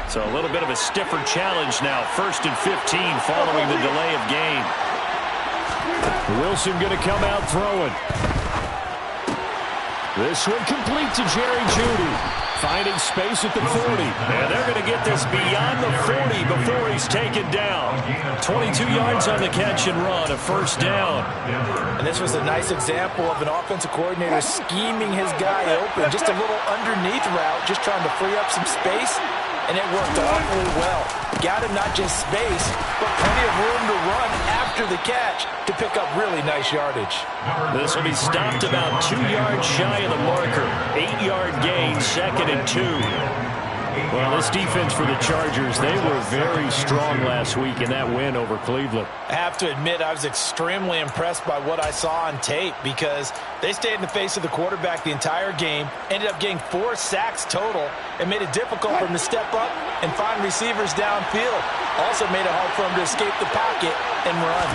So a little bit of a stiffer challenge now. 1st and 15 following the delay of game. Wilson going to come out throwing. This one complete to Jerry Jeudy. Finding space at the 40. And they're going to get this beyond the 40 before he's taken down. 22 yards on the catch and run, a 1st down. And this was a nice example of an offensive coordinator scheming his guy open. Just a little underneath route, just trying to free up some space. And it worked awfully well. Got him not just space, but plenty of room to run after the catch to pick up really nice yardage. This will be stopped about 2 yards shy of the marker. 8-yard gain, 2nd and 2. Well, this defense for the Chargers, they were very strong last week in that win over Cleveland. I have to admit, I was extremely impressed by what I saw on tape because they stayed in the face of the quarterback the entire game, ended up getting 4 sacks total, and made it difficult for him to step up and find receivers downfield. Also made it hard for him to escape the pocket and run.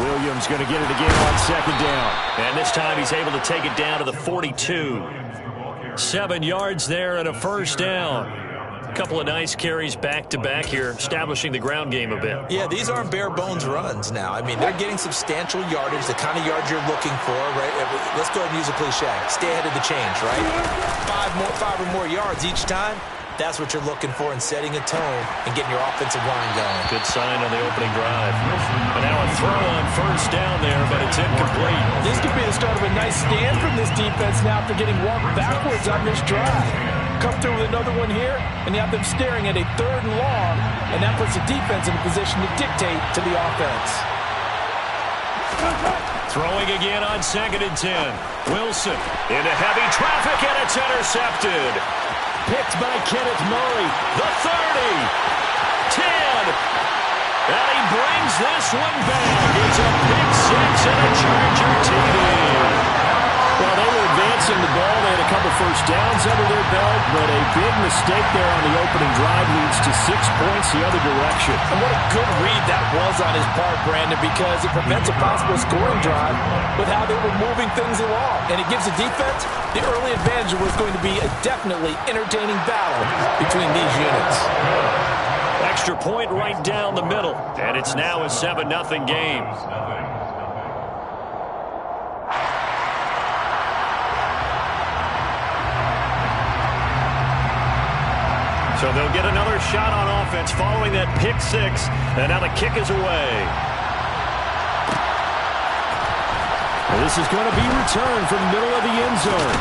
Williams going to get it again on 2nd down. And this time he's able to take it down to the 42. 7 yards there and a 1st down. A couple of nice carries back-to-back here, establishing the ground game a bit. Yeah, these aren't bare-bones runs now. I mean, they're getting substantial yardage, the kind of yards you're looking for, right? Let's go ahead and use a cliche. Stay ahead of the change, right? 5 or more yards each time. That's what you're looking for in setting a tone and getting your offensive line going. Good sign on the opening drive. And now a throw on 1st down there, but it's incomplete. This could be the start of a nice stand from this defense now after getting walked backwards on this drive. Come through with another one here, and you have them staring at a 3rd and long, and that puts the defense in a position to dictate to the offense. Throwing again on 2nd and 10. Wilson into heavy traffic, and it's intercepted. Picked by Kenneth Murray. The 30. 10. And he brings this one back. It's a pick 6 and a Charger TD. Well, they were advancing the ball. They had a couple 1st downs under their belt, but a big mistake there on the opening drive leads to 6 points the other direction. And what a good read that was on his part, Brandon, because it prevents a possible scoring drive with how they were moving things along. And it gives the defense the early advantage. Was going to be a definitely entertaining battle between these units. Extra point right down the middle. And it's now a 7-0 game. So they'll get another shot on offense following that pick 6. And now the kick is away. This is going to be returned from the middle of the end zone.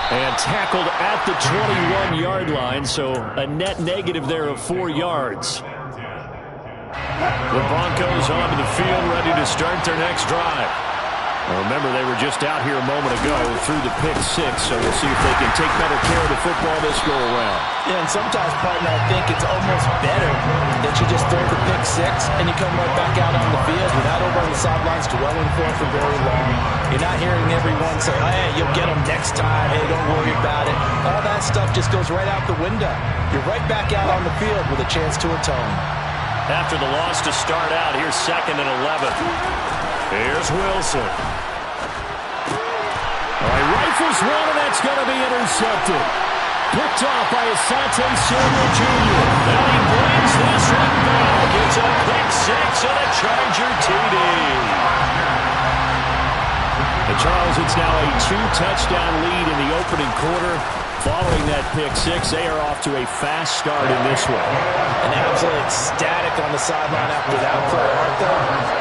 And tackled at the 21-yard line, so a net negative there of 4 yards. The Broncos onto the field, ready to start their next drive. Well, remember, they were just out here a moment ago through the pick 6, so we'll see if they can take better care of the football this go-around. Yeah, and sometimes, partner, I think it's almost better that you just throw the pick 6 and you come right back out on the field. You're not over on the sidelines dwelling for very long. You're not hearing everyone say, hey, you'll get them next time. Hey, don't worry about it. All that stuff just goes right out the window. You're right back out on the field with a chance to atone. After the loss to start out, here's 2nd and 11. Here's Wilson. All right, rifles one, and that's going to be intercepted. Picked off by Asante Samuel Jr. And he brings this one back. It's a pick 6 and a Charger TD. And Charles, it's now a 2-touchdown lead in the opening quarter. Following that pick 6, they are off to a fast start in this one. And absolutely ecstatic on the sideline after that play, aren't they?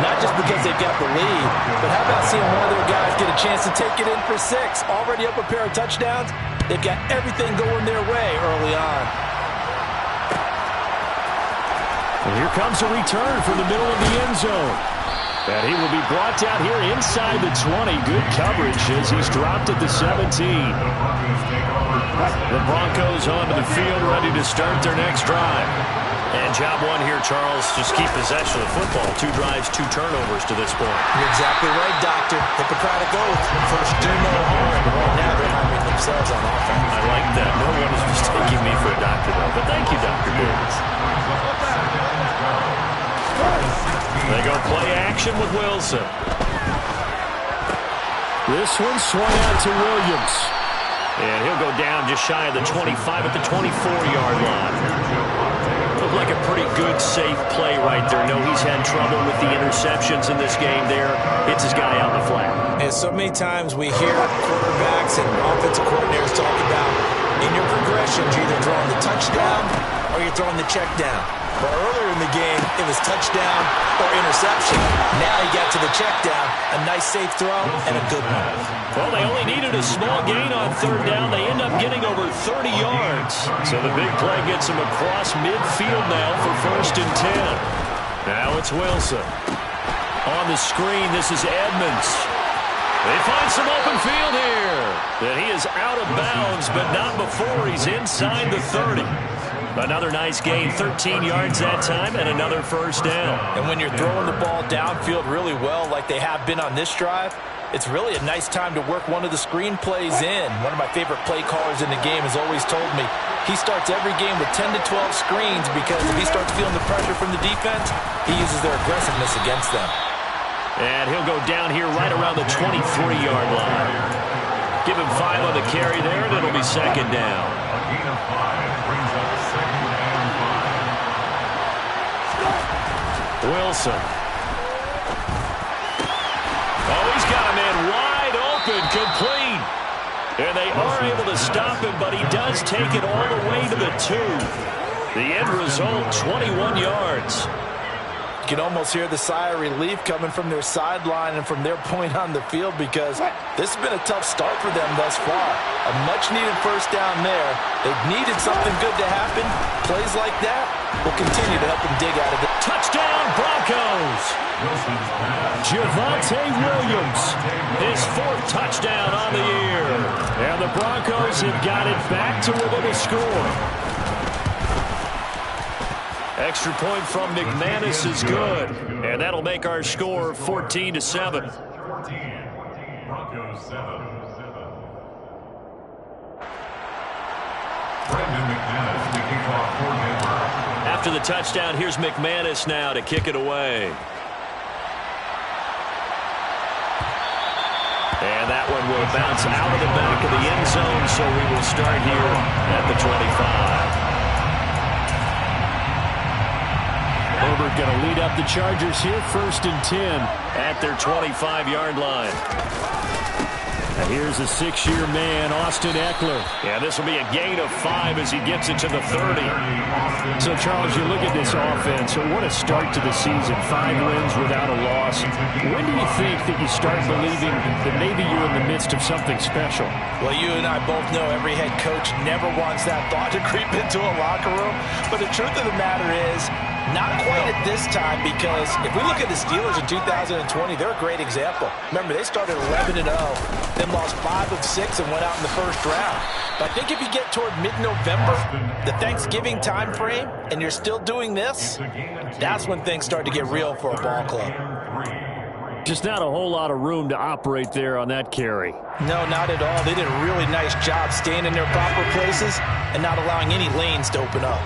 Not just because they got the lead, but how about seeing one of their guys get a chance to take it in for 6? Already up a pair of touchdowns. They've got everything going their way early on. And here comes a return from the middle of the end zone. And he will be brought down here inside the 20. Good coverage as he's dropped at the 17. The Broncos onto the field, ready to start their next drive. And job one here, Charles, just keep possession of football. 2 drives, 2 turnovers to this point. You're exactly right, Doctor. Hippocratic oath. First, do no harm. Right now, they're harming themselves on offense. I like that. No one is mistaking me for a doctor, though. But thank you, Dr. Davis. They go play action with Wilson. This one swung out to Williams. And he'll go down just shy of the 25 at the 24-yard line. Looked like a pretty good, safe play right there. No, he's had trouble with the interceptions in this game there. Hits his guy out in the flat. And so many times we hear quarterbacks and offensive coordinators talk about in your progressions, you're either throwing the touchdown or you're throwing the check down. But earlier in the game, it was touchdown or interception. Now he got to the check down, a nice safe throw, and a good one. Well, they only needed a small gain on third down. They end up getting over 30 yards. So the big play gets them across midfield now for 1st and 10. Now it's Wilson. On the screen, this is Edmonds. They find some open field here. And he is out of bounds, but not before he's inside the 30. Another nice gain, 13 yards that time, and another 1st down. And when you're throwing the ball downfield really well like they have been on this drive, it's really a nice time to work one of the screen plays in. One of my favorite play callers in the game has always told me he starts every game with 10 to 12 screens because if he starts feeling the pressure from the defense, he uses their aggressiveness against them. And he'll go down here right around the 23-yard line. Give him 5 on the carry there, and it'll be 2nd down. A gain of 5 brings up 2nd and 5. Wilson. Oh, he's got a man wide open, complete. And they are able to stop him, but he does take it all the way to the 2. The end result, 21 yards. You can almost hear the sigh of relief coming from their sideline and from their point on the field because this has been a tough start for them thus far. A much-needed 1st down there. They've needed something good to happen. Plays like that will continue to help them dig out of it. Touchdown, Broncos! Javonte Williams, his 4th touchdown on the year. And the Broncos have got it back to within a score. Extra point from McManus is good. And that'll make our score 14-7. 14, Broncos 7. Brandon McManus, the kickoff for Denver. After the touchdown, here's McManus now to kick it away. And that one will bounce out of the back of the end zone, so we will start here at the 25. Herbert going to lead up the Chargers here, 1st and 10 at their 25-yard line. Now here's a 6-year man, Austin Eckler. Yeah, this will be a gain of 5 as he gets it to the 30. So, Charles, you look at this offense, what a start to the season. 5 wins without a loss. When do you think that you start believing that maybe you're in the midst of something special? Well, you and I both know every head coach never wants that thought to creep into a locker room. But the truth of the matter is, not quite at this time, because if we look at the Steelers in 2020, they're a great example. Remember, they started 11-0, then lost 5 of 6 and went out in the 1st round. But I think if you get toward mid-November, the Thanksgiving time frame, and you're still doing this, that's when things start to get real for a ball club. Just not a whole lot of room to operate there on that carry. No, not at all. They did a really nice job staying in their proper places and not allowing any lanes to open up.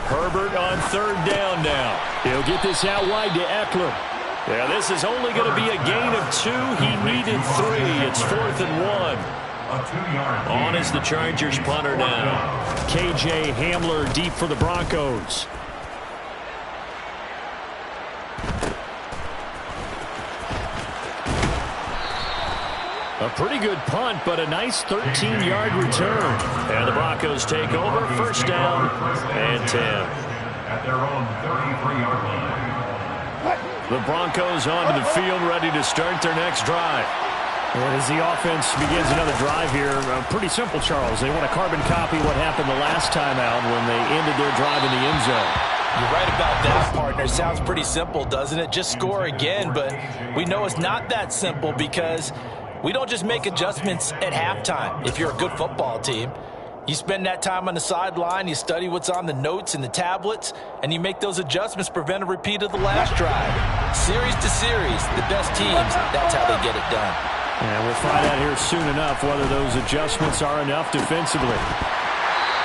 Herbert on 3rd down now. He'll get this out wide to Eckler. Yeah, this is only going to be a gain of 2. He needed 3. It's 4th and 1. On is the Chargers punter now. KJ Hamler deep for the Broncos. A pretty good punt, but a nice 13-yard return. And the Broncos take over, 1st down and 10. At their own 33-yard line. The Broncos onto the field, ready to start their next drive. And as the offense begins another drive here, pretty simple, Charles. They want to carbon copy what happened the last time out when they ended their drive in the end zone. You're right about that, partner. Sounds pretty simple, doesn't it? Just score again, but we know it's not that simple because we don't just make adjustments at halftime. If you're a good football team, you spend that time on the sideline, you study what's on the notes and the tablets, and you make those adjustments, prevent a repeat of the last drive. Series to series, the best teams, that's how they get it done. And we'll find out here soon enough whether those adjustments are enough defensively.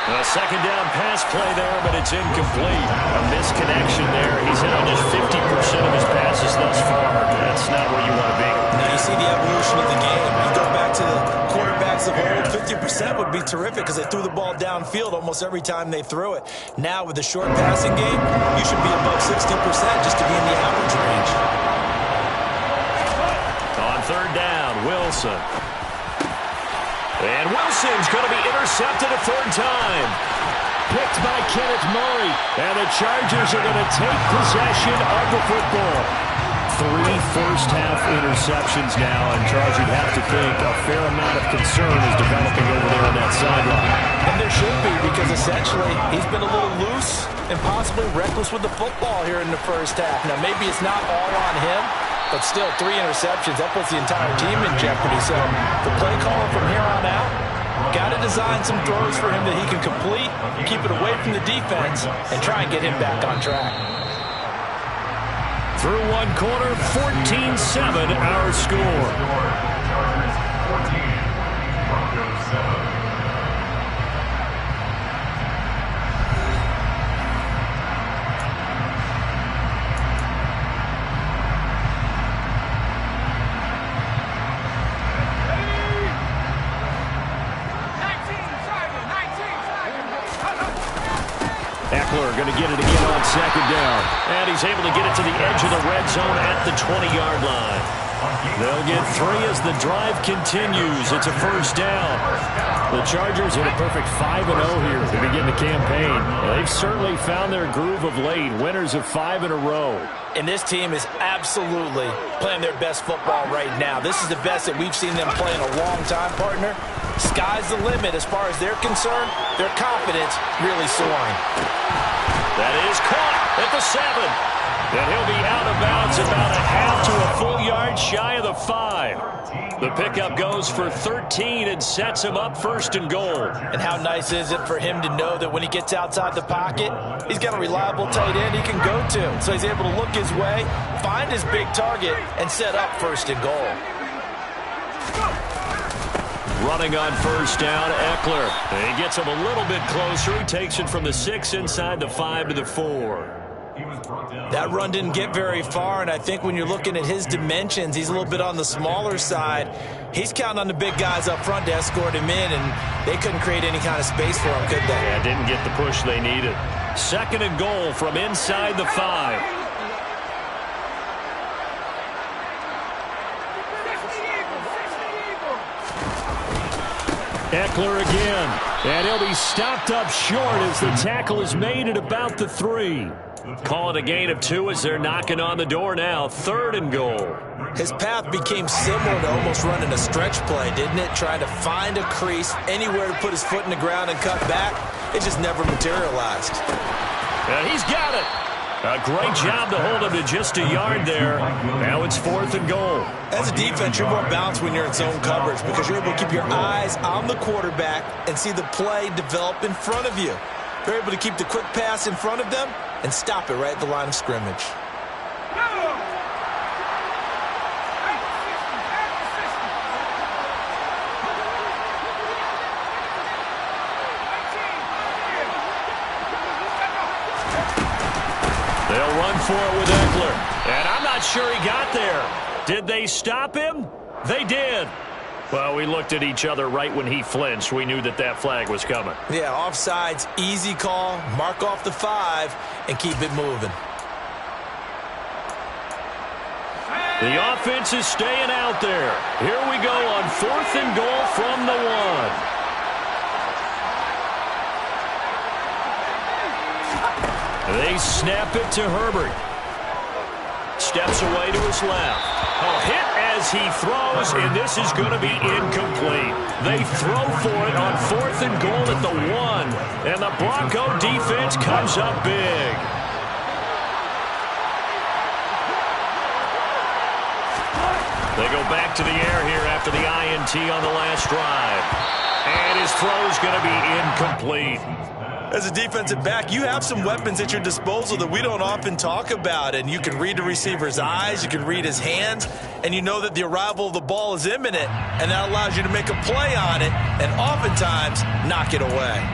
A second down pass play there, but it's incomplete. A misconnection there. He's hit on just 50% of his passes thus far. That's not where you want to be. Now you see the evolution of the game. You go back to the quarterbacks of old, 50% would be terrific because they threw the ball downfield almost every time they threw it. Now with the short passing game, you should be above 60% just to be in the average range. On third down, Wilson. And Wilson's going to be intercepted a third time. Picked by Kenneth Murray. And the Chargers are going to take possession of the football. 3 first-half interceptions now, and Charles, you'd have to think a fair amount of concern is developing over there on that sideline. And there should be, because essentially he's been a little loose and possibly reckless with the football here in the first half. Now, maybe it's not all on him, but still 3 interceptions. That puts the entire team in jeopardy. So the play caller from here on out, got to design some throws for him that he can complete, keep it away from the defense, and try and get him back on track. Through one quarter, 14-7 our score. Chargers 14, Broncos 7. Eckler going to get it again on second down. And he's able to get it to the edge of the red zone at the 20-yard line. They'll get 3 as the drive continues. It's a first down. The Chargers hit a perfect 5-0 here to begin the campaign. They've certainly found their groove of late, winners of 5 in a row. And this team is absolutely playing their best football right now. This is the best that we've seen them play in a long time, partner. Sky's the limit as far as they're concerned. Their confidence really soaring. That is caught at the 7. And he'll be out of bounds about a half to a full yard shy of the 5. The pickup goes for 13 and sets him up first and goal. And how nice is it for him to know that when he gets outside the pocket, he's got a reliable tight end he can go to. So he's able to look his way, find his big target, and set up first and goal. Running on first down, Eckler. And he gets him a little bit closer. He takes it from the 6 inside the 5 to the 4. That run didn't get very far, and I think when you're looking at his dimensions, he's a little bit on the smaller side. He's counting on the big guys up front to escort him in, and they couldn't create any kind of space for him, could they? Yeah, didn't get the push they needed. Second and goal from inside the 5. Eckler again, and he'll be stopped up short as the tackle is made at about the 3. Call it a gain of 2 as they're knocking on the door now. Third and goal. His path became similar to almost running a stretch play, didn't it? Trying to find a crease, anywhere to put his foot in the ground and cut back. It just never materialized. And he's got it. A great job to hold him to just a yard there. Now it's 4th and goal. As a defense, you're more balanced when you're in zone coverage because you're able to keep your eyes on the quarterback and see the play develop in front of you. They're able to keep the quick pass in front of them and stop it right at the line of scrimmage. They'll run for it with Eckler. And I'm not sure he got there. Did they stop him? They did. Well, we looked at each other right when he flinched. We knew that that flag was coming. Yeah, offsides, easy call. Mark off the 5 and keep it moving. The offense is staying out there. Here we go on 4th and goal from the 1. They snap it to Herbert. Steps away to his left. A hit as he throws, and this is going to be incomplete. They throw for it on 4th and goal at the 1, and the Bronco defense comes up big. They go back to the air here after the INT on the last drive. And his throw's going to be incomplete. As a defensive back, you have some weapons at your disposal that we don't often talk about, and you can read the receiver's eyes, you can read his hands, and you know that the arrival of the ball is imminent, and that allows you to make a play on it and oftentimes knock it away.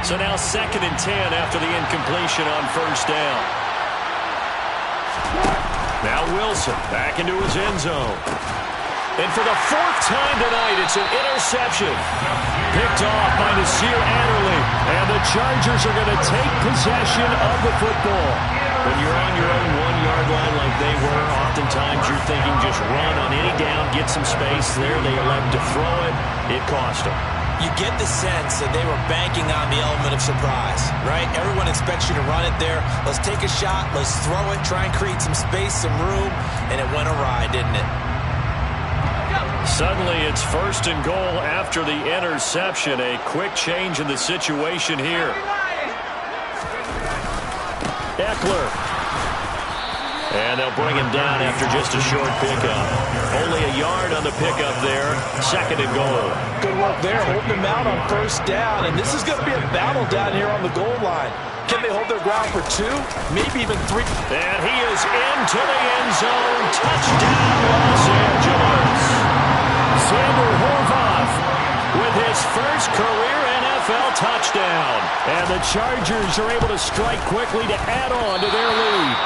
So now 2nd and 10 after the incompletion on 1st down. Now Wilson back into his end zone. And for the 4th time tonight, it's an interception. Picked off by Nasir Adderley. And the Chargers are going to take possession of the football. When you're on your own 1-yard line like they were, oftentimes you're thinking just run on any down, get some space. There they elect to throw it. It cost them. You get the sense that they were banking on the element of surprise, right? Everyone expects you to run it there. Let's take a shot. Let's throw it. Try and create some space, some room. And it went awry, didn't it? Suddenly it's 1st and goal after the interception. A quick change in the situation here. Eckler. And they'll bring him down after just a short pickup. Only a yard on the pickup there. 2nd and goal. Good work there, holding him out on 1st down. And this is going to be a battle down here on the goal line. Can they hold their ground for 2? Maybe even 3. And he is into the end zone. Touchdown, Los Angeles. Xander Horvath with his first career NFL touchdown. And the Chargers are able to strike quickly to add on to their lead.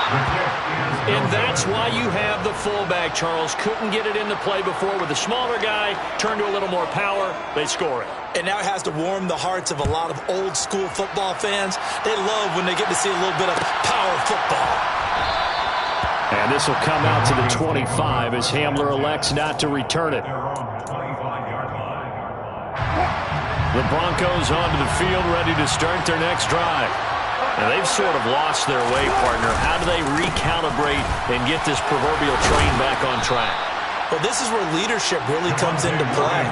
And that's why you have the fullback, Charles. Couldn't get it into play before with the smaller guy. Turned to a little more power. They score it. And now it has to warm the hearts of a lot of old-school football fans. They love when they get to see a little bit of power football. And this will come out to the 25 as Hamler elects not to return it. The Broncos onto the field, ready to start their next drive. And they've sort of lost their way, partner. How do they recalibrate and get this proverbial train back on track? Well, this is where leadership really comes into play.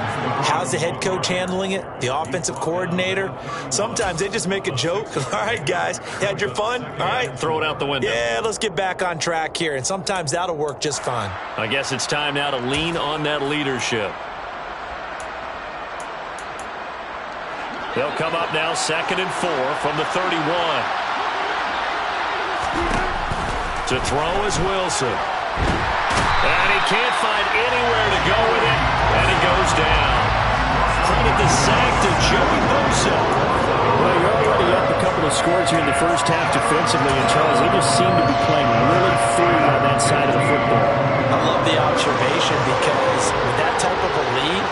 How's the head coach handling it? The offensive coordinator? Sometimes they just make a joke. All right, guys, you had your fun? All right. Throw it out the window. Yeah, let's get back on track here. And sometimes that'll work just fine. I guess it's time now to lean on that leadership. They'll come up now 2nd and 4 from the 31. To throw is Wilson. And he can't find anywhere to go with it. And he goes down. Credit the sack to Joey Bosa. Well, you're already up a couple of scores here in the first half defensively. And, Charles, they just seem to be playing really free on that side of the football. I love the observation because with that type of a lead,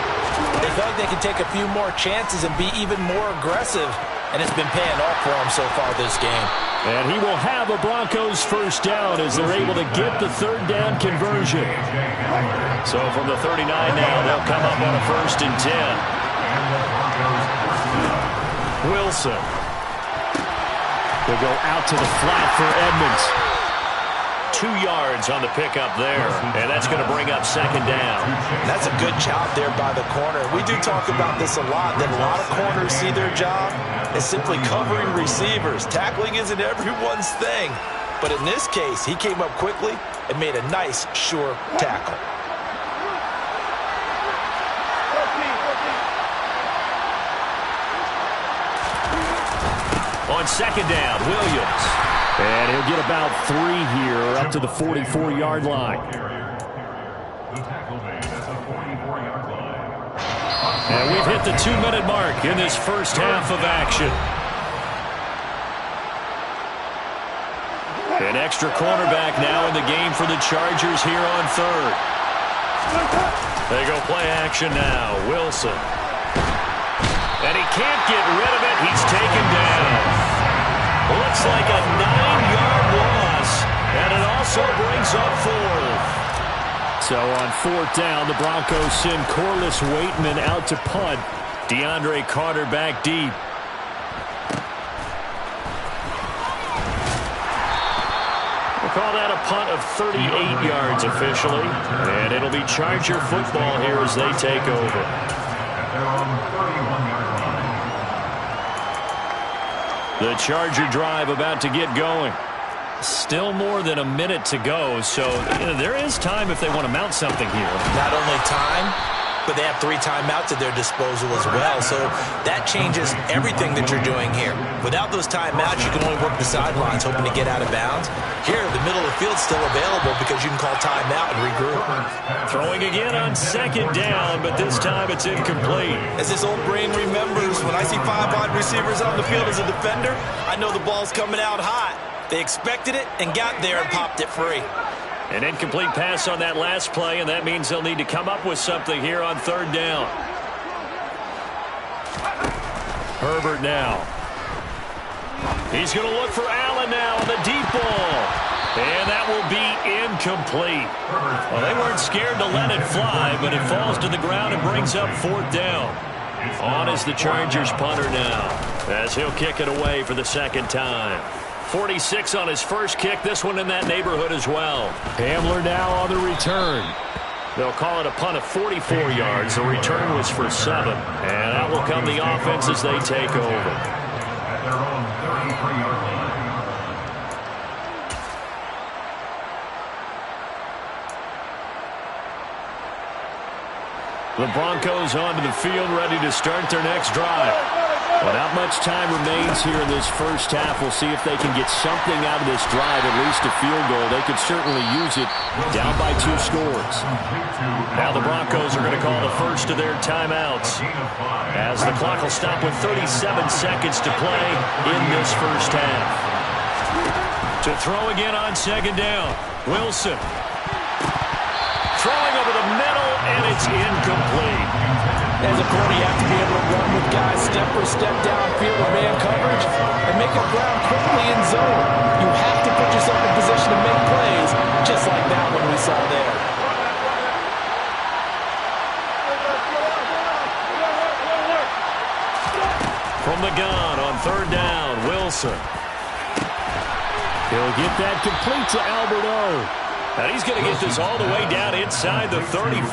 they feel like they can take a few more chances and be even more aggressive. And it's been paying off for them so far this game. And he will have a Broncos 1st down as they're able to get the 3rd down conversion. So from the 39 now, they'll come up on a 1st and 10. Wilson. They'll go out to the flat for Edmonds. 2 yards on the pickup there, and that's going to bring up 2nd down. That's a good job there by the corner. We do talk about this a lot, that a lot of corners see their job as simply covering receivers. Tackling isn't everyone's thing. But in this case, he came up quickly and made a nice, sure tackle. On 2nd down, Williams. And he'll get about 3 here up to the 44-yard line. And we've hit the 2-minute mark in this first half of action. An extra cornerback now in the game for the Chargers here on 3rd. They go play action now. Wilson. And he can't get rid of it. He's taken down. Looks like a 9-yard loss, and it also brings up 4th. So on 4th down, the Broncos send Corliss Waitman out to punt. DeAndre Carter back deep. We'll call that a punt of 38 yards officially, and it'll be Charger football here as they take over. The Charger drive about to get going. Still more than a minute to go, so there is time if they want to mount something here. Not only time, but they have 3 timeouts at their disposal as well. So that changes everything that you're doing here. Without those timeouts, you can only work the sidelines hoping to get out of bounds. Here, the middle of the field's still available because you can call timeout and regroup. Throwing again on 2nd down, but this time it's incomplete. As this old brain remembers, when I see 5 wide receivers on the field as a defender, I know the ball's coming out hot. They expected it and got there and popped it free. An incomplete pass on that last play, and that means they'll need to come up with something here on 3rd down. Herbert now. He's going to look for Allen now on the deep ball. And that will be incomplete. Well, they weren't scared to let it fly, but it falls to the ground and brings up 4th down. On is the Chargers punter now, as he'll kick it away for the 2nd time. 46 on his first kick, this one in that neighborhood as well. Hamler now on the return. They'll call it a punt of 44 yards. The return was for 7. And out will come the offense as they take over. At their own 33-yard line. The Broncos onto the field, ready to start their next drive. Well, not much time remains here in this first half. We'll see if they can get something out of this drive, at least a field goal. They could certainly use it down by 2 scores. Now the Broncos are going to call the first of their timeouts, as the clock will stop with 37 seconds to play in this first half. To throw again on 2nd down, Wilson. Throwing over the middle, and it's incomplete. As a corner, you have to be able to run with guys step for step downfield with man coverage and make up ground quickly in zone. You have to put yourself in position to make plays, just like that one we saw there. From the gun on 3rd down, Wilson. He'll get that complete to Alberto. And he's going to get this all the way down inside the 35.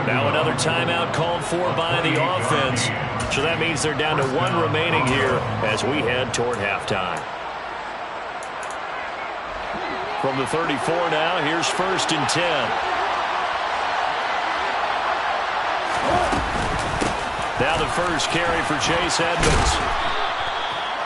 Now another timeout called for by the offense. So that means they're down to 1 remaining here as we head toward halftime. From the 34 now, here's 1st and 10. Now the first carry for Chase Edmonds.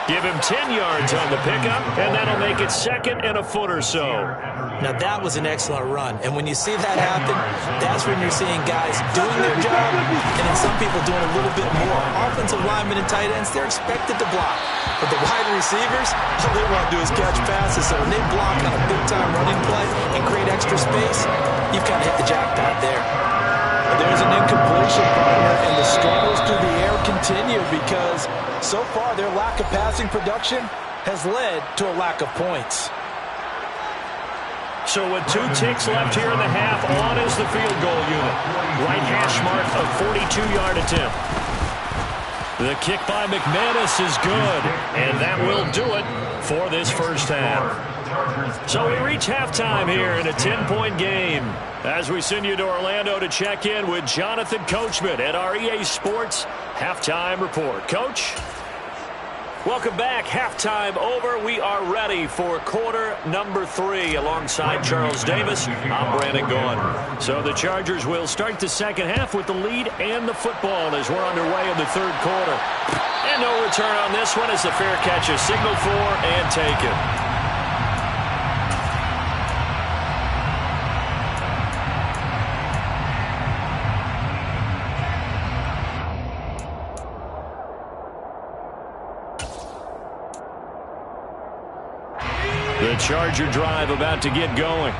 Give him 10 yards on the pickup, and that'll make it 2nd and a foot or so. Now, that was an excellent run. And when you see that happen, that's when you're seeing guys doing their job and then some people doing a little bit more. Offensive linemen and tight ends, they're expected to block. But the wide receivers, all they want to do is catch passes. So when they block on a big-time running play and create extra space, you've kind of hit the jackpot there. There's an incompletion, partner, and the struggles through the air continue because so far their lack of passing production has led to a lack of points. So with 2 ticks left here in the half, on is the field goal unit. Right hash mark, a 42-yard attempt. The kick by McManus is good, and that will do it for this first half. So we reach halftime here in a 10-point game as we send you to Orlando to check in with Jonathan Coachman at our EA Sports Halftime Report. Coach? Welcome back. Halftime over. We are ready for quarter number 3 alongside Charles Davis. I'm Brandon Gaughan. So the Chargers will start the second half with the lead and the football as we're underway in the 3rd quarter. And no return on this one as the fair catch is signaled for and taken. The Charger drive about to get going.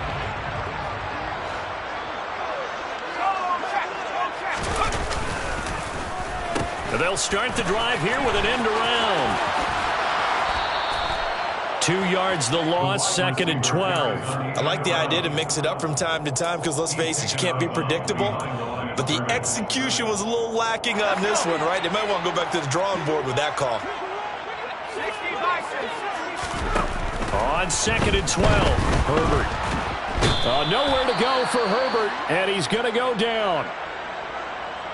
They'll start the drive here with an end around. 2 yards the loss, 2nd and 12. I like the idea to mix it up from time to time because, let's face it, you can't be predictable. But the execution was a little lacking on this one, right? They might want to go back to the drawing board with that call. On 2nd and 12, Herbert. Nowhere to go for Herbert, and he's going to go down.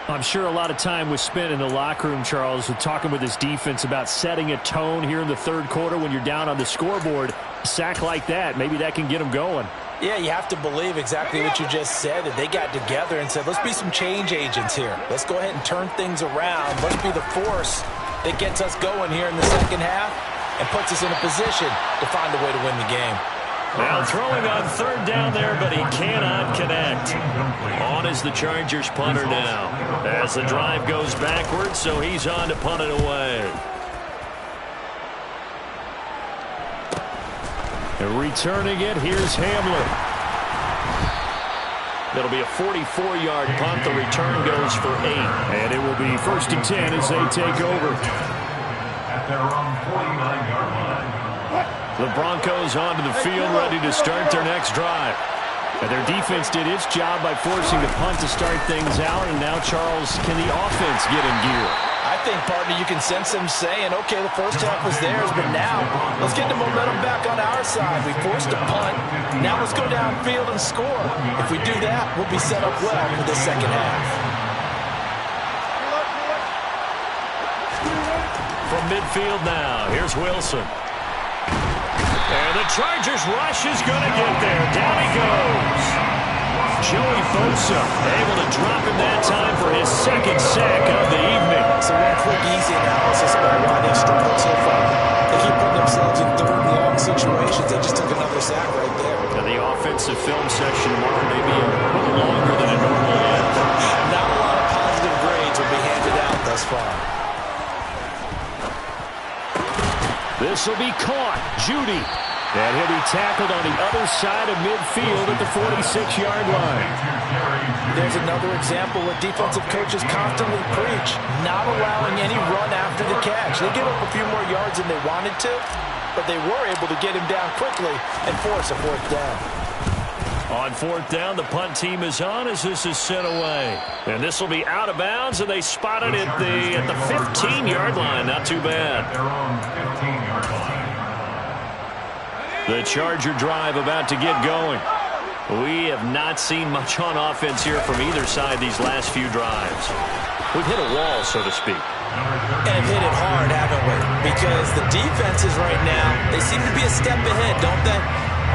I'm sure a lot of time was spent in the locker room, Charles, with talking with his defense about setting a tone here in the 3rd quarter when you're down on the scoreboard. A sack like that, maybe that can get him going. Yeah, you have to believe exactly what you just said, that they got together and said, let's be some change agents here. Let's go ahead and turn things around. Let's be the force that gets us going here in the second half and puts us in a position to find a way to win the game. Now throwing on third down there, but he cannot connect. On is the Chargers punter now, as the drive goes backwards, so he's on to punt it away. And returning it, here's Hamler. It'll be a 44-yard punt. The return goes for 8. And it will be 1st and 10 as they take over. At their own 49-yard line. The Broncos onto the field, ready to start their next drive. And their defense did its job by forcing the punt to start things out. And now, Charles, can the offense get in gear? I think, partner, you can sense them saying, okay, the first half was theirs, but now let's get the momentum back on our side. We forced a punt. Now let's go downfield and score. If we do that, we'll be set up well for the second half. From midfield now, here's Wilson. And the Chargers rush is going to get there. Down he goes. Joey Bosa able to drop him that time for his second sack of the evening. So one quick, easy analysis about why they've struggled so far. They keep putting themselves in third and long situations. They just took another sack right there. And the offensive film session tomorrow may be a little longer than it normally is. Not a lot of positive grades will be handed out thus far. This will be caught. Judy. And he'll be tackled on the other side of midfield at the 46-yard line. There's another example what defensive coaches constantly preach, not allowing any run after the catch. They give up a few more yards than they wanted to, but they were able to get him down quickly and force a fourth down. On fourth down, the punt team is on as this is sent away. And this will be out of bounds, and they spotted it at the 15-yard line. Not too bad. Their own 15-yard line. The Charger drive about to get going. We have not seen much on offense here from either side these last few drives. We've hit a wall, so to speak. And hit it hard, haven't we? Because the defenses right now, they seem to be a step ahead, don't they?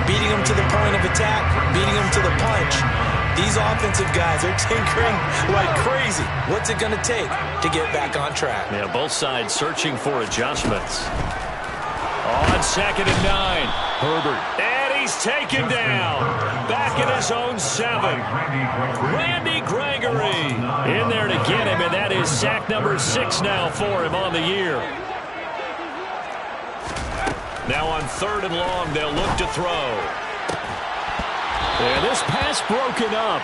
Beating them to the point of attack, beating them to the punch. These offensive guys are tinkering like crazy. What's it going to take to get back on track? Yeah, both sides searching for adjustments. On 2nd and 9. Herbert. And he's taken down. Back in his own 7. Randy Gregory in there to get him, and that is sack number 6 now for him on the year. Now on 3rd and long, they'll look to throw. And this pass broken up.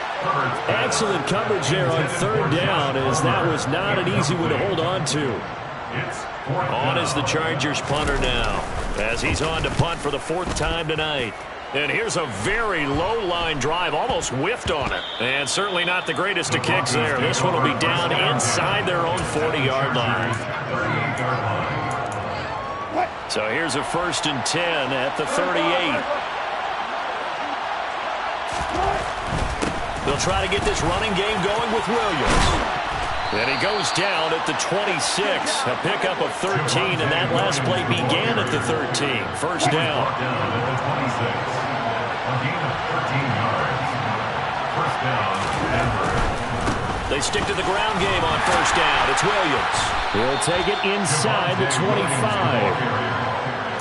Excellent coverage there on 3rd down, as that was not an easy one to hold on to. On is the Chargers punter now, as he's on to punt for the 4th time tonight. And here's a very low-line drive, almost whiffed on it. And certainly not the greatest of kicks there. This one will be down inside their own 40-yard line. So here's a 1st and 10 at the 38. They'll try to get this running game going with Williams. And he goes down at the 26, a pickup of 13, and that last play began at the 13. First down. They stick to the ground game on first down. It's Williams. He'll take it inside the 25.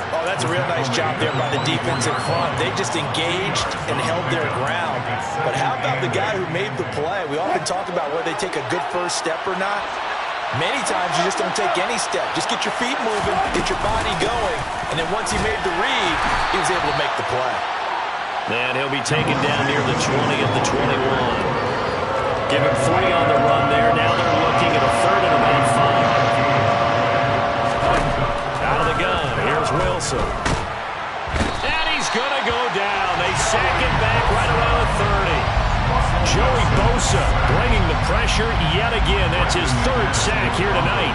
Oh, that's a real nice job there by the defensive front. They just engaged and held their ground. But how about the guy who made the play? We often talk about whether they take a good first step or not. Many times you just don't take any step. Just get your feet moving, get your body going, and then once he made the read, he was able to make the play. And he'll be taken down near the 20 at the 21. Give him 3 on the run there. Now they're looking at a 3rd and about 5. Out of the gun, here's Wilson. And he's going to go down. They sack him back right around the 30. Joey Bosa bringing the pressure yet again. That's his 3rd sack here tonight.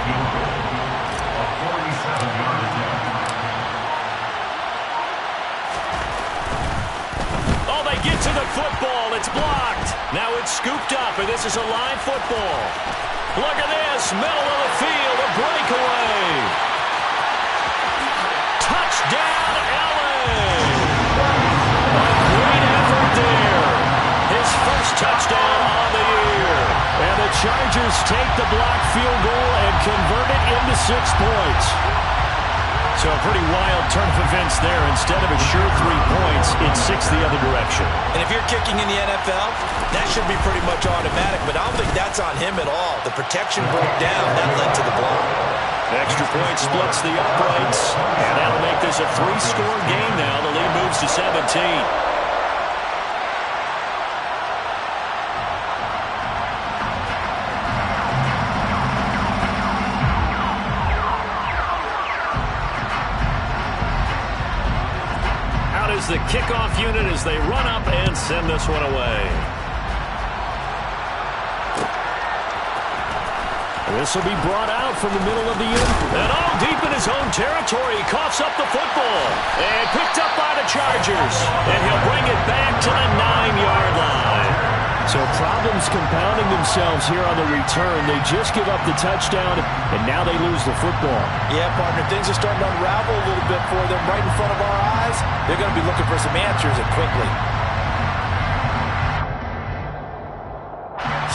Oh, they get to the football. It's blocked. Now it's scooped up, and this is a live football. Look at this. Middle of the field, a breakaway. Touchdown, LA. A great effort Eagles take the blocked field goal and convert it into 6 points. So a pretty wild turn of events there. Instead of a sure 3 points, it's 6 the other direction. And if you're kicking in the NFL, that should be pretty much automatic, but I don't think that's on him at all. The protection broke down. That led to the block. Extra point splits the uprights, and that'll make this a 3-score game now. The lead moves to 17. The kickoff unit as they run up and send this one away. This will be brought out from the middle of the end. And all deep in his own territory. He coughs up the football. And picked up by the Chargers. And he'll bring it back to the 9-yard line. So problems compounding themselves here on the return. They just give up the touchdown, and now they lose the football. Yeah, partner, things are starting to unravel a little bit for them right in front of our eyes. They're going to be looking for some answers, and quickly.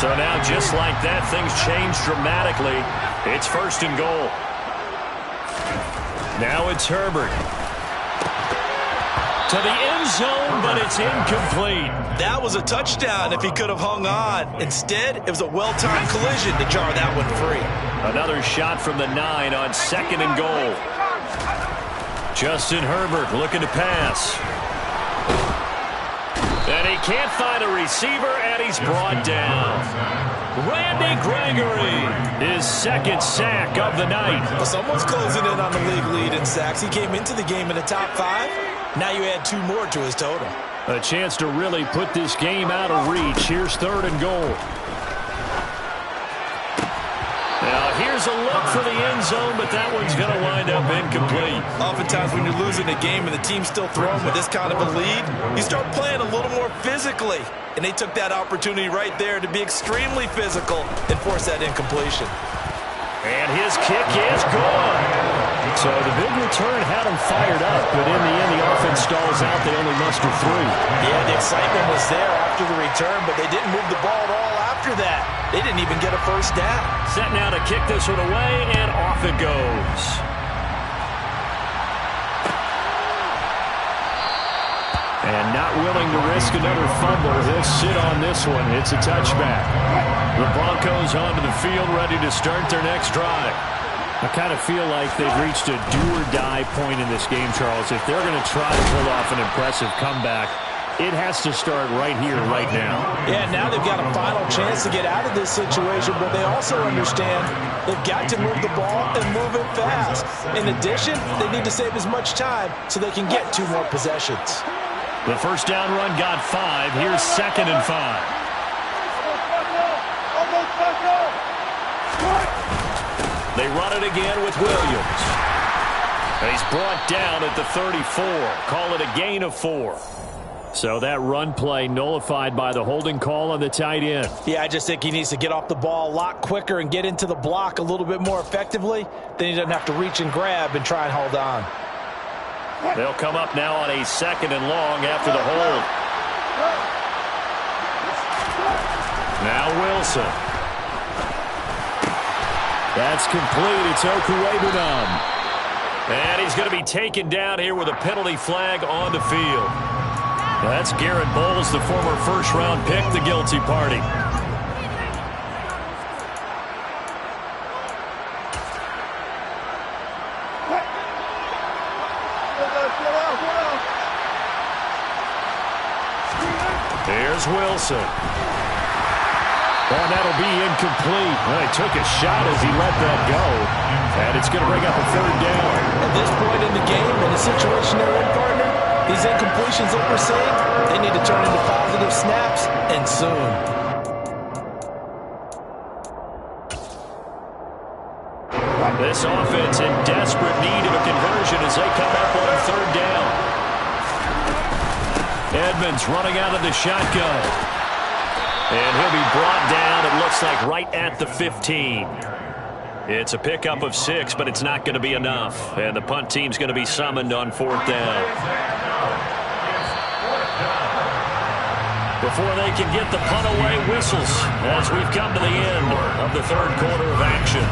So now, just like that, things change dramatically. It's 1st and goal. Now it's Herbert. To the end zone, but it's incomplete. That was a touchdown if he could have hung on. Instead, it was a well-timed collision to jar that one free. Another shot from the 9 on 2nd and goal. Justin Herbert looking to pass. And he can't find a receiver, and he's brought down. Randy Gregory, his 2nd sack of the night. Well, someone's closing in on the league lead in sacks. He came into the game in the top 5. Now you add 2 more to his total. A chance to really put this game out of reach. Here's 3rd and goal. Now here's a look for the end zone, but that one's going to wind up incomplete. Oftentimes when you're losing a game and the team's still throwing with this kind of a lead, you start playing a little more physically. And they took that opportunity right there to be extremely physical and force that incompletion. And his kick is good. So the big return had them fired up, but in the end, the offense stalls out. They only muster 3. Yeah, the excitement was there after the return, but they didn't move the ball at all after that. They didn't even get a 1st down. Set now to kick this one away, and off it goes. And not willing to risk another fumble, he'll sit on this one. It's a touchback. The Broncos onto the field, ready to start their next drive. I kind of feel like they've reached a do-or-die point in this game, Charles. If they're going to try to pull off an impressive comeback, it has to start right here, right now. Yeah, now they've got a final chance to get out of this situation, but they also understand they've got to move the ball and move it fast. In addition, they need to save as much time so they can get 2 more possessions. The 1st down run got 5. Here's 2nd and 5. They run it again with Williams. And he's brought down at the 34. Call it a gain of 4. So that run play nullified by the holding call on the tight end. Yeah, I just think he needs to get off the ball a lot quicker and get into the block a little bit more effectively. Then he doesn't have to reach and grab and try and hold on. They'll come up now on a 2nd and long after the hold. Now Wilson. That's complete. It's Okuwebunam. And he's going to be taken down here with a penalty flag on the field. That's Garrett Bowles, the former 1st-round pick, the guilty party. Here's Wilson. Oh, that'll be incomplete. Well, he took a shot as he let that go. And it's going to bring up a 3rd down. At this point in the game, in the situation they're in, partner, these incompletions that we're seeing, they need to turn into positive snaps, and soon. This offense in desperate need of a conversion as they come up on 3rd down. Edmonds running out of the shotgun. And he'll be brought down, it looks like, right at the 15. It's a pickup of 6, but it's not going to be enough. And the punt team's going to be summoned on 4th down. before they can get the punt away. Whistles as we've come to the end of the third quarter of action.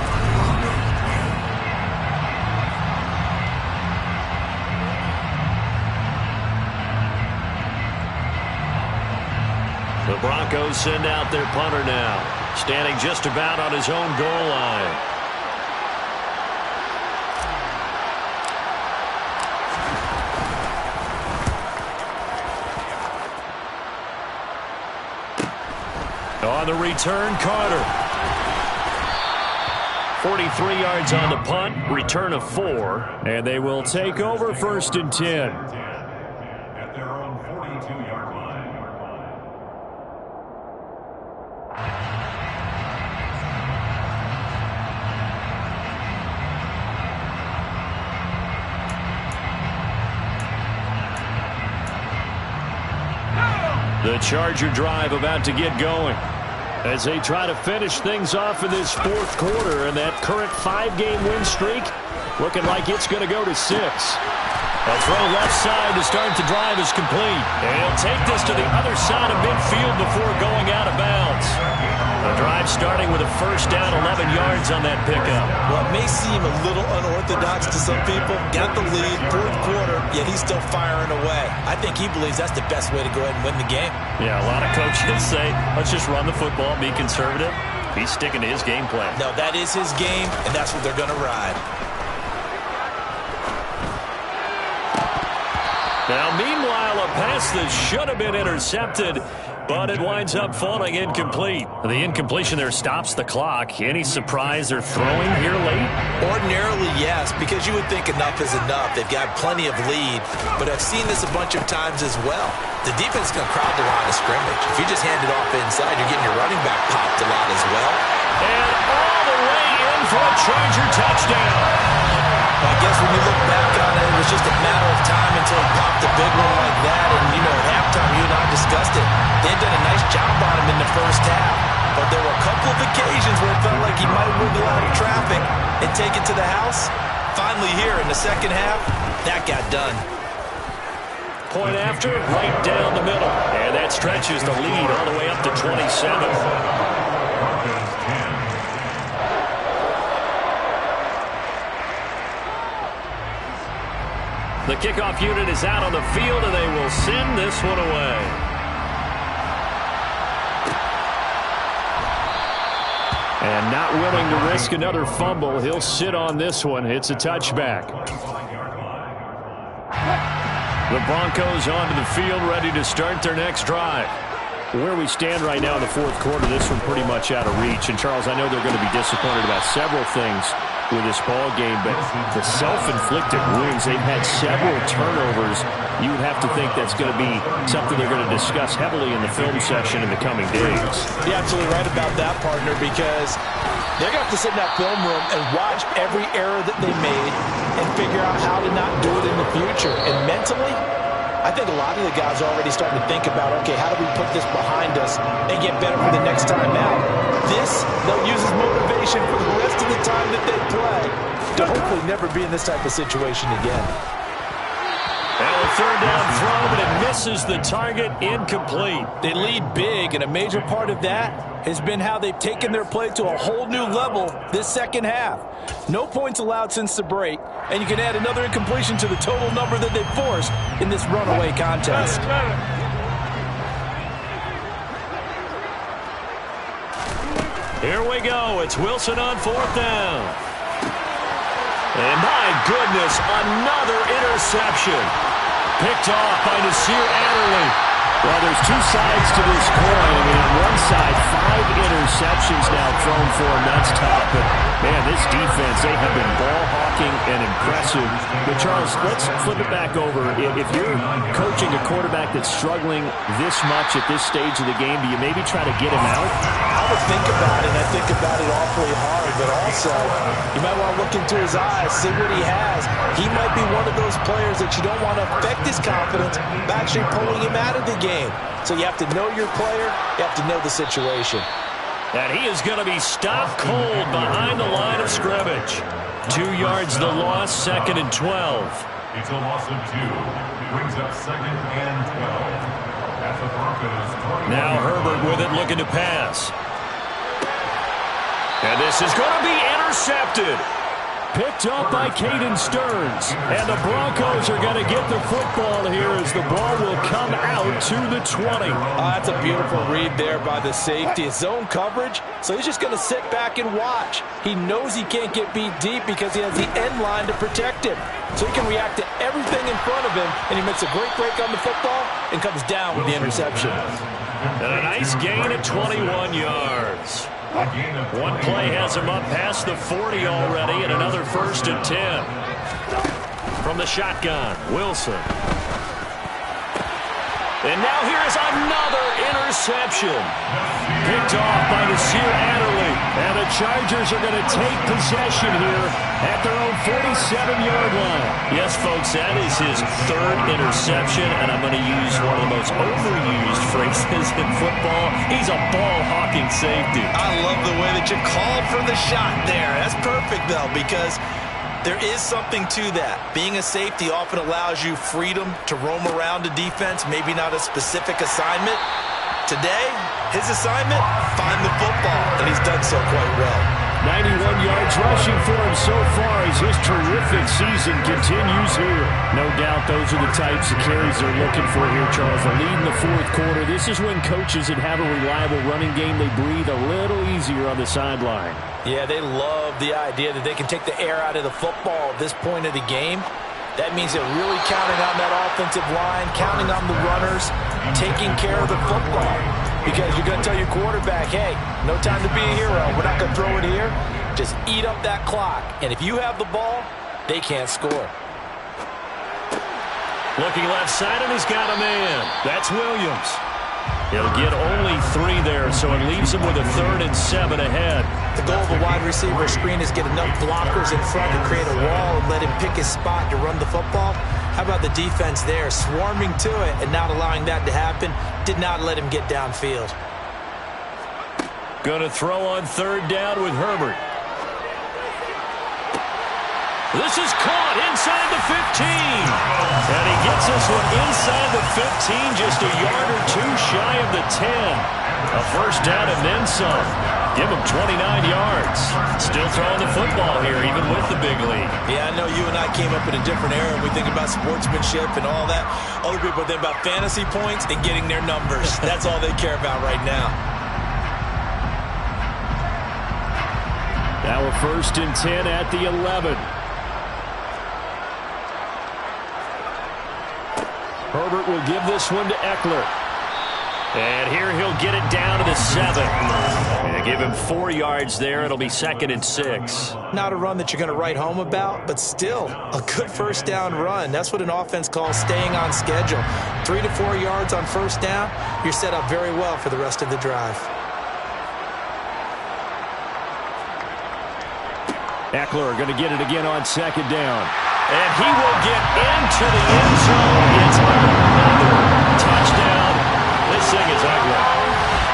The Broncos send out their punter now, standing just about on his own goal line. On the return, Carter. 43 yards on the punt, return of 4. And they will take over 1st and 10. At their own 42-yard line. The Charger drive about to get going as they try to finish things off in this 4th quarter, and that current 5-game win streak looking like it's going to go to 6. A throw left side to start the drive is complete, and he'll take this to the other side of midfield before going out of bounds. The drive starting with a first down, 11 yards on that pickup. Well, it may seem a little unorthodox to some people. Got the lead, 4th quarter, yet he's still firing away. I think he believes that's the best way to go ahead and win the game. Yeah, a lot of coaches say, let's just run the football, be conservative. He's sticking to his game plan. No, that is his game, and that's what they're going to ride. Now, meanwhile, a pass that should have been intercepted, but it winds up falling incomplete. The incompletion there stops the clock. Any surprise they're throwing here late? Ordinarily, yes, because you would think enough is enough. They've got plenty of lead, but I've seen this a bunch of times as well. The defense is going to crowd the line of scrimmage. If you just hand it off inside, you're getting your running back popped a lot as well. And all the way in for a Charger touchdown. I guess when you look back on it, it was just a matter of time until he popped a big one like that. And, at halftime, you and I discussed it. They had done a nice job on him in the first half. But there were a couple of occasions where it felt like he might wiggle out of traffic and take it to the house. Finally here in the second half, that got done. Point after, right down the middle. And that stretches the lead all the way up to 27. The kickoff unit is out on the field, and they will send this one away. And not willing to risk another fumble, he'll sit on this one. It's a touchback. The Broncos onto the field, ready to start their next drive. Where we stand right now in the 4th quarter, this one pretty much out of reach. And, Charles, I know they're going to be disappointed about several things with this ball game, but the self-inflicted wounds, they've had several turnovers. You would have to think that's going to be something they're going to discuss heavily in the film session in the coming days. You're absolutely right about that, partner, because they're going to have to sit in that film room and watch every error that they made and figure out how to not do it in the future. And mentally, I think a lot of the guys are already starting to think about, okay, how do we put this behind us and get better for the next time out? This, they'll use as motivation for the rest of the time that they play to hopefully never be in this type of situation again. And a third down throw, but it misses the target, incomplete. They lead big, and a major part of that has been how they've taken their play to a whole new level this second half. No points allowed since the break, and you can add another incompletion to the total number that they've forced in this runaway contest. Here we go. It's Wilson on 4th down. And my goodness, another interception. Picked off by Nasir Adderley. Well, there's two sides to this coin. I mean, on one side, 5 interceptions now thrown for him. That's tough. But, man, this defense, they have been ball hawking and impressive. But, Charles, let's flip it back over. If you're coaching a quarterback that's struggling this much at this stage of the game, do you maybe try to get him out? I would think about it, and I think about it awfully hard. But also, you might want to look into his eyes, see what he has. He might be one of those players that you don't want to affect his confidence by actually pulling him out of the game. So you have to know your player, you have to know the situation. And he is going to be stopped cold behind the line of scrimmage. 2 yards the loss, 2nd and 12. It's a loss of 2. Brings up 2nd and 12. At the Broncos' 20. Now Herbert with it, looking to pass. And this is going to be intercepted. Picked up by Caden Stearns. And the Broncos are going to get the football here as the ball will come out to the 20. That's a beautiful read there by the safety. It's zone coverage, so he's just going to sit back and watch. He knows he can't get beat deep because he has the end line to protect him. So he can react to everything in front of him, and he makes a great break on the football and comes down with the interception. And a nice gain at 21 yards. One play has him up past the 40 already, and another 1st and 10. From the shotgun, Wilson. And now here is another interception. Picked off by Nasir Adderley. And the Chargers are going to take possession here at their own 47-yard line. Yes, folks, that is his 3rd interception, and I'm going to use one of the most overused phrases in football. He's a ball-hawking safety. I love the way that you called for the shot there. That's perfect, though, because there is something to that. Being a safety often allows you freedom to roam around a defense, maybe not a specific assignment. Today, his assignment, find the football, and he's done so quite well. 91 yards rushing for him so far as his terrific season continues here. No doubt those are the types of carries they're looking for here, Charles. The lead in the 4th quarter. This is when coaches that have a reliable running game, they breathe a little easier on the sideline. Yeah, they love the idea that they can take the air out of the football at this point of the game. That means they're really counting on that offensive line, counting on the runners, taking care of the football. Because you're going to tell your quarterback, hey, no time to be a hero. We're not going to throw it here. Just eat up that clock. And if you have the ball, they can't score. Looking left side, and he's got a man. That's Williams. He'll get only 3 there, so it leaves him with a 3rd and 7 ahead. The goal of a wide receiver screen is get enough blockers in front to create a wall and let him pick his spot to run the football. How about the defense there, swarming to it and not allowing that to happen? Did not let him get downfield. Going to throw on 3rd down with Herbert. This is caught inside the 15. And he gets this one inside the 15, just a yard or 2 shy of the 10. A 1st down and then some. Give him 29 yards. Still throwing the football here, even with the big lead. Yeah, I know you and I came up in a different era, and we think about sportsmanship and all that. Other people think about fantasy points and getting their numbers. That's all they care about right now. Now a 1st and 10 at the 11. Herbert will give this one to Eckler. And here he'll get it down to the 7. And give him 4 yards there. It'll be 2nd and 6. Not a run that you're going to write home about, but still a good 1st down run. That's what an offense calls staying on schedule. 3 to 4 yards on 1st down, you're set up very well for the rest of the drive. Eckler going to get it again on 2nd down. And he will get into the end zone. It's another touchdown. This thing is ugly.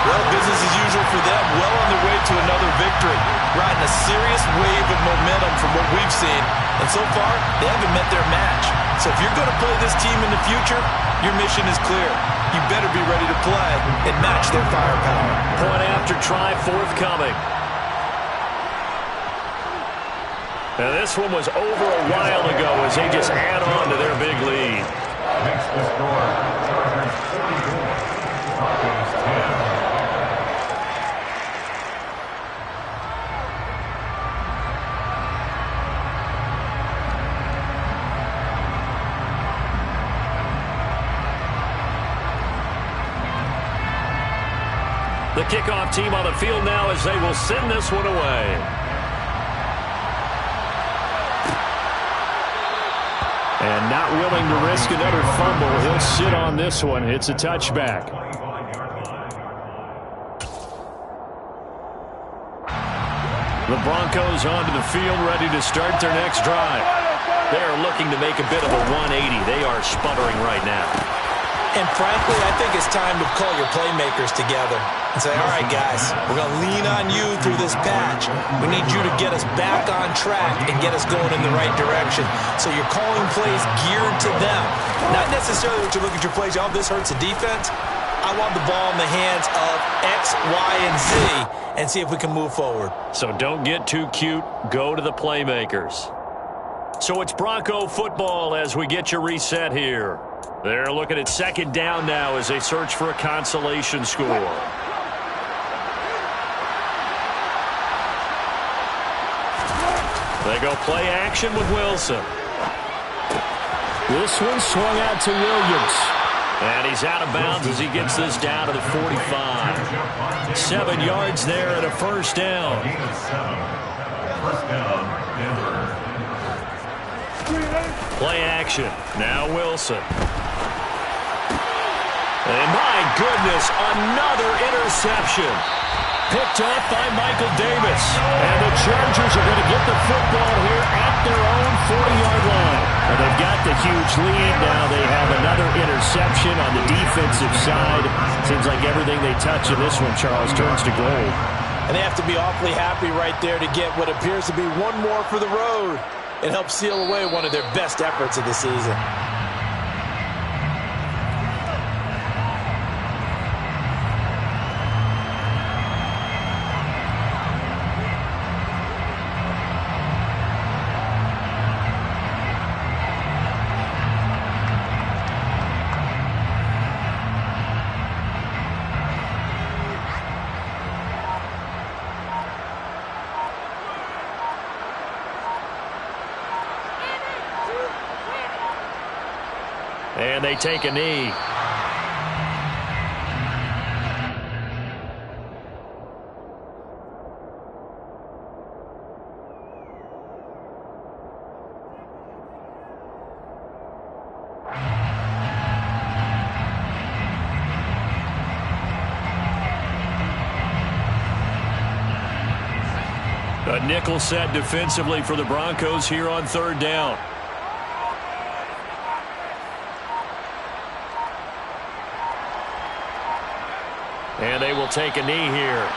Well, business as usual for them. Well on their way to another victory. Riding a serious wave of momentum from what we've seen. And so far, they haven't met their match. So if you're going to play this team in the future, your mission is clear. You better be ready to play and match their firepower. Point after try forthcoming. Now this one was over a while ago as they just add on to their big lead. Makes the score. Chargers 44, Broncos 10. The kickoff team on the field now as they will send this one away. And not willing to risk another fumble. He'll sit on this one. It's a touchback. The Broncos onto the field, ready to start their next drive. They are looking to make a bit of a 180. They are sputtering right now. And frankly, I think it's time to call your playmakers together and say, all right, guys, we're going to lean on you through this patch. We need you to get us back on track and get us going in the right direction. So you're calling plays geared to them. Not necessarily that you look at your plays, oh, this hurts the defense. I want the ball in the hands of X, Y, and Z and see if we can move forward. So don't get too cute. Go to the playmakers. So it's Bronco football as we get you reset here. They're looking at second down now as they search for a consolation score. They go play action with Wilson. This one swung out to Williams. And he's out of bounds as he gets this down to the 45. 7 yards there and a first down. First down, Denver. Play action. Now Wilson. And my goodness, another interception. Picked off by Michael Davis. And the Chargers are going to get the football here at their own 40-yard line. And they've got the huge lead. Now they have another interception on the defensive side. Seems like everything they touch in this one, Charles, turns to gold. And they have to be awfully happy right there to get what appears to be one more for the road and help seal away one of their best efforts of the season. And they take a knee. A nickel set defensively for the Broncos here on third down. And they will take a knee here.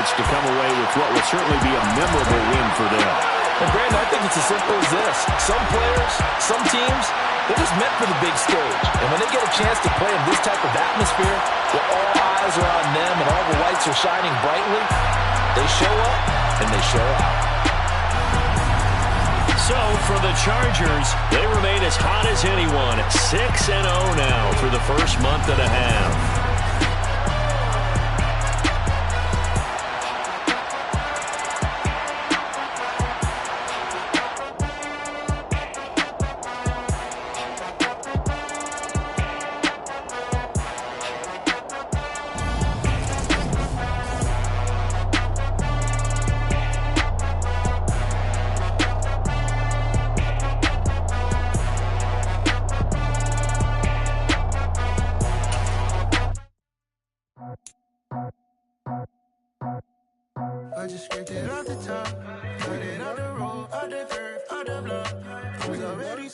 To come away with what will certainly be a memorable win for them. And Brandon, I think it's as simple as this. Some players, some teams, they're just meant for the big stage. And when they get a chance to play in this type of atmosphere, where all eyes are on them and all the lights are shining brightly, they show up and they show out. So for the Chargers, they remain as hot as anyone at 6-0 now for the first month and a half. I just scraped it off the top, cut it out the roof, out the curve, out the block. It was already